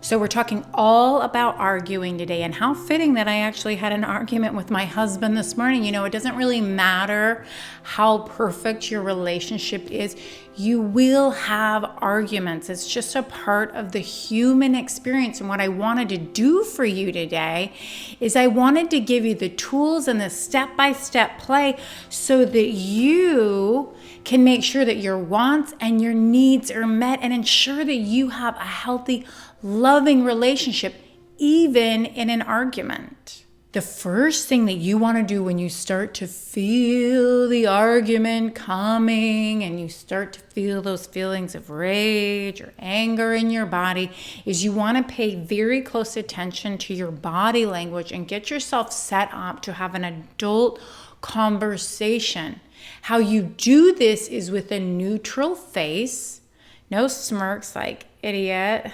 So we're talking all about arguing today, and how fitting that I actually had an argument with my husband this morning. You know, it doesn't really matter how perfect your relationship is. You will have arguments. It's just a part of the human experience. And what I wanted to do for you today is I wanted to give you the tools and the step-by-step play so that you can make sure that your wants and your needs are met and ensure that you have a healthy, loving relationship, even in an argument. The first thing that you want to do when you start to feel the argument coming and you start to feel those feelings of rage or anger in your body is you want to pay very close attention to your body language and get yourself set up to have an adult conversation. How you do this is with a neutral face, no smirks like idiot,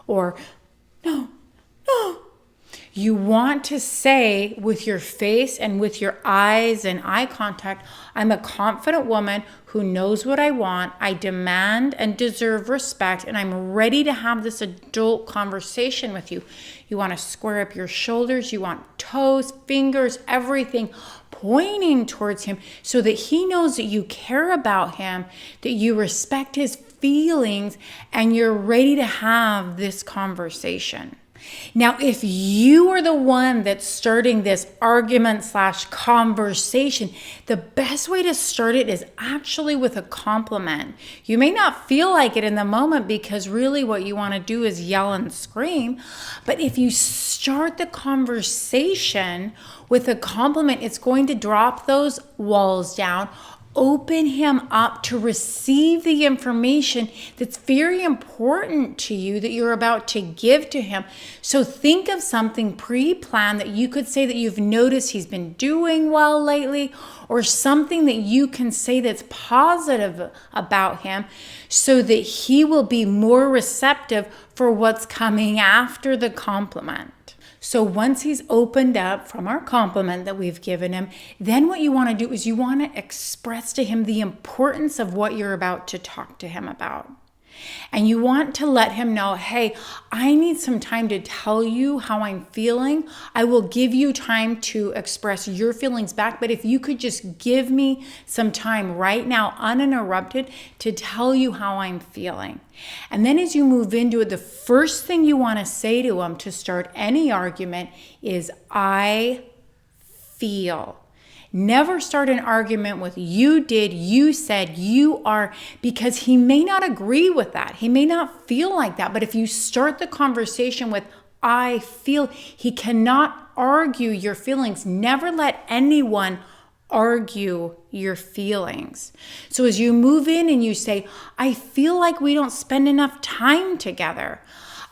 or no. You want to say with your face and with your eyes and eye contact, I'm a confident woman who knows what I want. I demand and deserve respect, and I'm ready to have this adult conversation with you. You want to square up your shoulders. You want toes, fingers, everything pointing towards him so that he knows that you care about him, that you respect his feelings, and you're ready to have this conversation. Now, if you are the one that's starting this argument/conversation, the best way to start it is actually with a compliment. You may not feel like it in the moment because really what you want to do is yell and scream. But if you start the conversation with a compliment, it's going to drop those walls down, open him up to receive the information that's very important to you that you're about to give to him. So think of something pre-planned that you could say that you've noticed he's been doing well lately, or something that you can say that's positive about him so that he will be more receptive for what's coming after the compliment. So once he's opened up from our compliment that we've given him, then what you want to do is you want to express to him the importance of what you're about to talk to him about. And you want to let him know, hey, I need some time to tell you how I'm feeling. I will give you time to express your feelings back. But if you could just give me some time right now, uninterrupted, to tell you how I'm feeling. And then as you move into it, the first thing you want to say to him to start any argument is, I feel. Never start an argument with you did, you said, you are, because he may not agree with that. He may not feel like that. But if you start the conversation with, I feel, he cannot argue your feelings. Never let anyone argue your feelings. So as you move in and you say, I feel like we don't spend enough time together.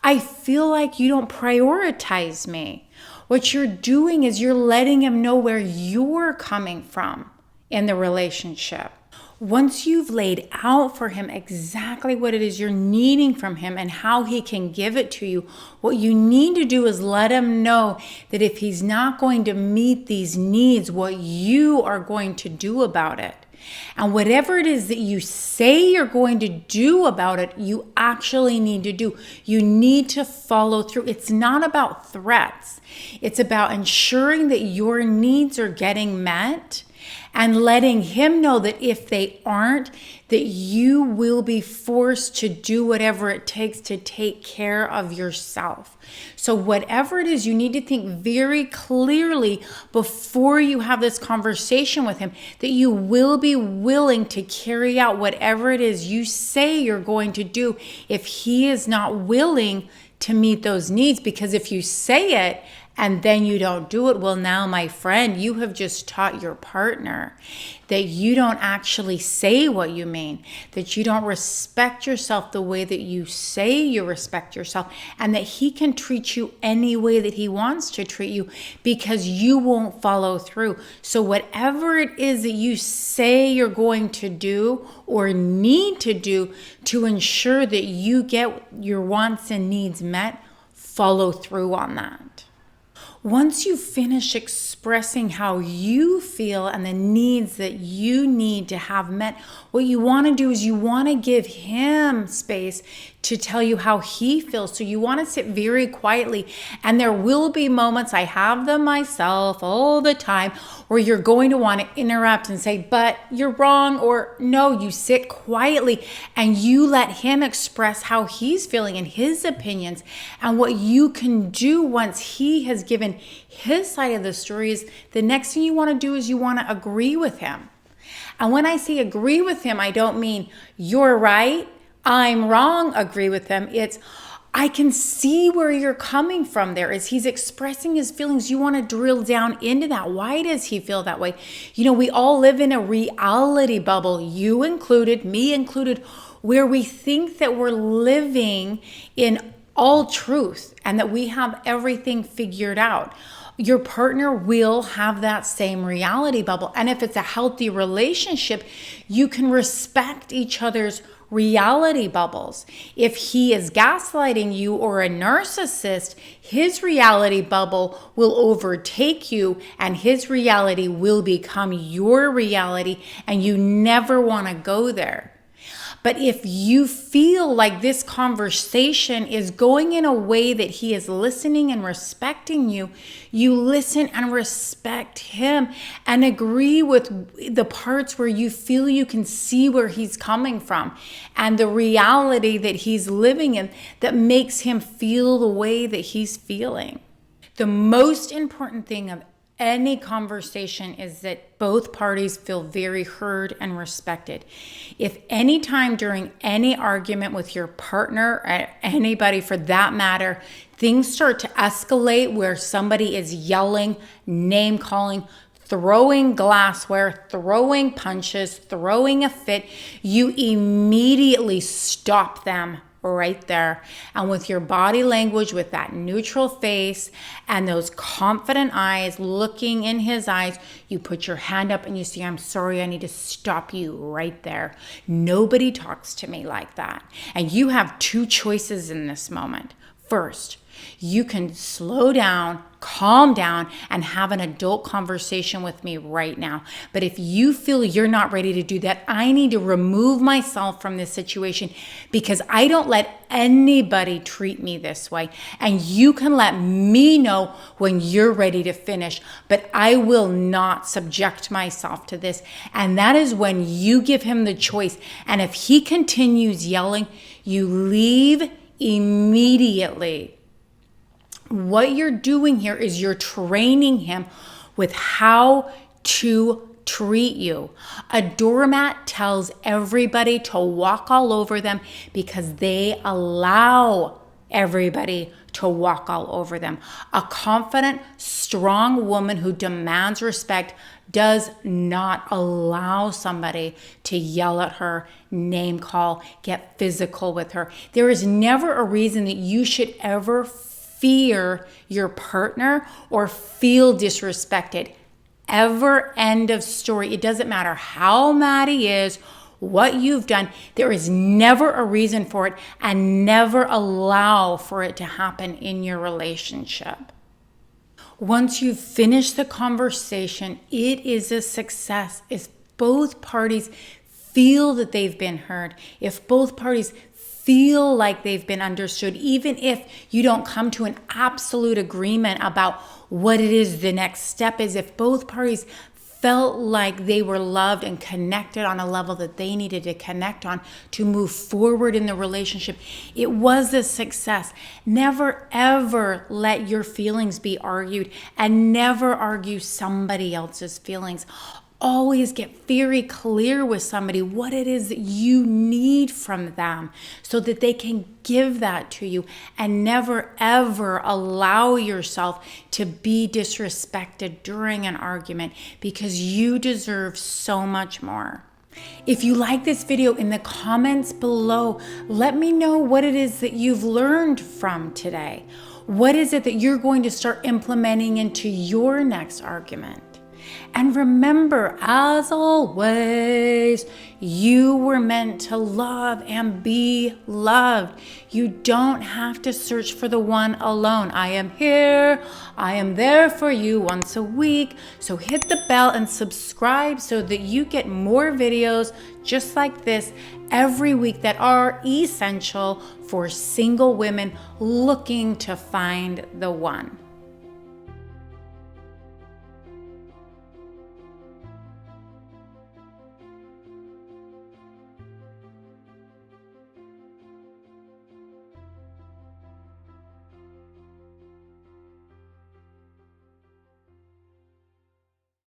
I feel like you don't prioritize me. What you're doing is you're letting him know where you're coming from in the relationship. Once you've laid out for him exactly what it is you're needing from him and how he can give it to you, what you need to do is let him know that if he's not going to meet these needs, what you are going to do about it. And whatever it is that you say you're going to do about it, you actually need to do. You need to follow through. It's not about threats. It's about ensuring that your needs are getting met and letting him know that if they aren't, that you will be forced to do whatever it takes to take care of yourself. So whatever it is, you need to think very clearly before you have this conversation with him that you will be willing to carry out whatever it is you say you're going to do if he is not willing to meet those needs. Because if you say it and then you don't do it, well, now, my friend, you have just taught your partner that you don't actually say what you mean, that you don't respect yourself the way that you say you respect yourself, and that he can treat you any way that he wants to treat you because you won't follow through. So whatever it is that you say you're going to do or need to do to ensure that you get your wants and needs met, follow through on that. Once you finish expressing how you feel and the needs that you need to have met, what you want to do is you want to give him space to tell you how he feels. So you want to sit very quietly, and there will be moments, I have them myself all the time, where you're going to want to interrupt and say, but you're wrong, or no. You sit quietly and you let him express how he's feeling and his opinions. And what you can do once he has given his side of the story is the next thing you want to do is you want to agree with him. And when I say agree with him, I don't mean you're right, I'm wrong, agree with him. It's, I can see where you're coming from there. As he's expressing his feelings, you want to drill down into that. Why does he feel that way? You know, we all live in a reality bubble, you included, me included, where we think that we're living in all truth and that we have everything figured out. Your partner will have that same reality bubble. And if it's a healthy relationship, you can respect each other's reality bubbles. If he is gaslighting you or a narcissist, his reality bubble will overtake you and his reality will become your reality, and you never want to go there. But if you feel like this conversation is going in a way that he is listening and respecting you, you listen and respect him and agree with the parts where you feel you can see where he's coming from and the reality that he's living in that makes him feel the way that he's feeling. The most important thing of any conversation is that both parties feel very heard and respected. If any time during any argument with your partner or anybody for that matter, things start to escalate where somebody is yelling, name calling, throwing glassware, throwing punches, throwing a fit, you immediately stop them right there. And with your body language, with that neutral face and those confident eyes, looking in his eyes, you put your hand up and you say, I'm sorry, I need to stop you right there. Nobody talks to me like that. And you have two choices in this moment. First, you can slow down, calm down, and have an adult conversation with me right now. But if you feel you're not ready to do that, I need to remove myself from this situation because I don't let anybody treat me this way. And you can let me know when you're ready to finish, but I will not subject myself to this. And that is when you give him the choice. And if he continues yelling, you leave immediately. What you're doing here is you're training him with how to treat you. A doormat tells everybody to walk all over them because they allow everybody to walk all over them. A confident, strong woman who demands respect does not allow somebody to yell at her, name call, get physical with her. There is never a reason that you should ever fear your partner or feel disrespected. Ever, end of story. It doesn't matter how mad he is, what you've done. There is never a reason for it, and never allow for it to happen in your relationship. Once you've finished the conversation, it is a success if both parties feel that they've been heard, if both parties feel like they've been understood, even if you don't come to an absolute agreement about what it is the next step is. If both parties felt like they were loved and connected on a level that they needed to connect on to move forward in the relationship, it was a success. Never ever let your feelings be argued, and never argue somebody else's feelings. Always get very clear with somebody what it is that you need from them so that they can give that to you, and never ever allow yourself to be disrespected during an argument because you deserve so much more. If you like this video, in the comments below, let me know what it is that you've learned from today. What is it that you're going to start implementing into your next argument? And remember, as always, you were meant to love and be loved. You don't have to search for the one alone. I am here. I am there for you once a week. So hit the bell and subscribe so that you get more videos just like this every week that are essential for single women looking to find the one.